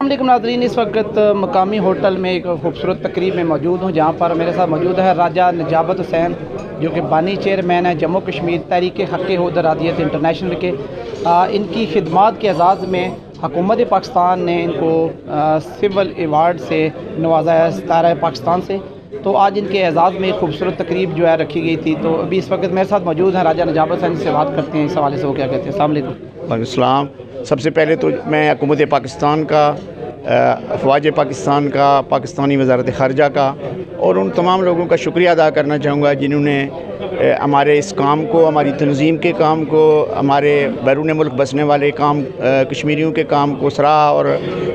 अस्सलामुअलैकुम नाज़रीन, इस वक्त मकामी होटल में एक खूबसूरत तकरीब में मौजूद हूँ, जहाँ पर मेरे साथ मौजूद है राजा नजाबत हुसैन, जो कि बानी चेयरमैन है जम्मू कश्मीर तहरीक हक़ हुदरादियत इंटरनेशनल के। इनकी खिदमात के एजाज़ में हुकूमत पाकिस्तान ने इनको सिविल एवार्ड से नवाजा है, सितारा पाकिस्तान से। तो आज इनके एजाज़ में एक खूबसूरत तकरीब जो है रखी गई थी। तो अभी इस वक्त मेरे साथ मौजूद हैं राजा नजाबत हुसैन से बात करते हैं, इस हवाले से वो क्या कहते हैं। अस्सलाम वालेकुम। अस्सलाम। सबसे पहले तो मैं हुकूमत पाकिस्तान का, अफवाज पाकिस्तान का, पाकिस्तानी वज़ारत ख़ारजा का और उन तमाम लोगों का शुक्रिया अदा करना चाहूँगा जिन्होंने हमारे इस काम को, हमारी तंजीम के काम को, हमारे बैरून मुल्क बसने वाले काम कश्मीरियों के काम को सराहा। और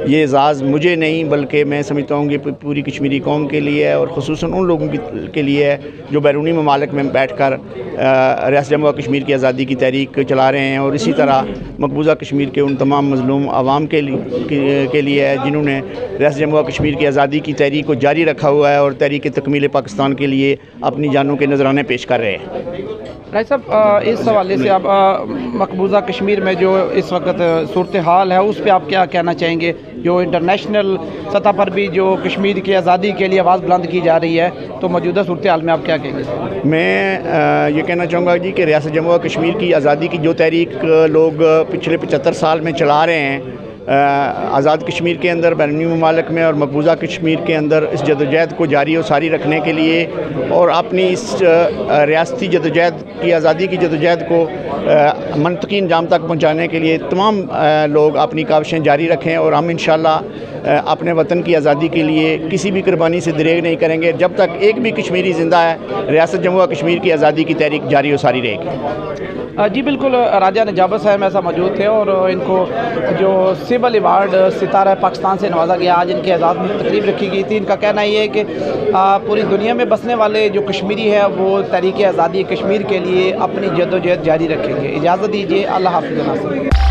ये एजाज़ मुझे नहीं बल्कि मैं समझता हूँ कि पूरी कश्मीरी कौम के लिए है और ख़ुसूसन उन लोगों के लिए है जो बैरूनी ममालिक में बैठ कर रियासत जम्मू कश्मीर की आज़ादी की तहरीक चला रहे हैं। और इसी तरह मकबूजा कश्मीर के उन तमाम मज़लूम आवाम के लिए है जिन्होंने रियासत जम्मू कश्मीर की आज़ादी की तहरीक को जारी रखा हुआ है और तहरीक तकमील पाकिस्तान के लिए अपनी जानों के नजराने पेश कर रहे हैं। राय साहब, इस हवाले से आप मकबूजा कश्मीर में जो इस वक्त सूरत हाल है उस पर आप क्या कहना चाहेंगे? जो इंटरनेशनल सतह पर भी जो कश्मीर की आज़ादी के लिए आवाज़ बुलंद की जा रही है, तो मौजूदा सूरत हाल में आप क्या कहेंगे? मैं ये कहना चाहूँगा जी कि रियासत जम्मू कश्मीर की आज़ादी की जो तहरीक लोग पिछले 75 साल में चला रहे हैं, आज़ाद कश्मीर के अंदर, बैरूनी ममालिक में और मकबूजा कश्मीर के अंदर इस जदोजहद को जारी और सारी रखने के लिए और अपनी इस रियासती जदोजहद की, आज़ादी की जदोजहद को मंतकी अंजाम तक पहुँचाने के लिए तमाम लोग अपनी काविशें जारी रखें। और हम इंशाअल्लाह अपने वतन की आज़ादी के लिए किसी भी कुर्बानी से दरेग नहीं करेंगे। जब तक एक भी कश्मीरी ज़िंदा है, रियासत जम्मू कश्मीर की आज़ादी की तहरीक जारी और सारी रहेगी। जी बिल्कुल, राजा नजाबत साहब ऐसा मौजूद थे और इनको जो सिविल एवार्ड सितारा पाकिस्तान से नवाजा गया। आज इनके एजाज़ में तकरीब रखी गई थी। इनका कहना ये है कि पूरी दुनिया में बसने वाले जो कश्मीरी है वो तहरीक आज़ादी कश्मीर के लिए अपनी जद्दोजहद जारी रखेंगे। इजाज़त दीजिए, अल्लाह हाफ़िज़।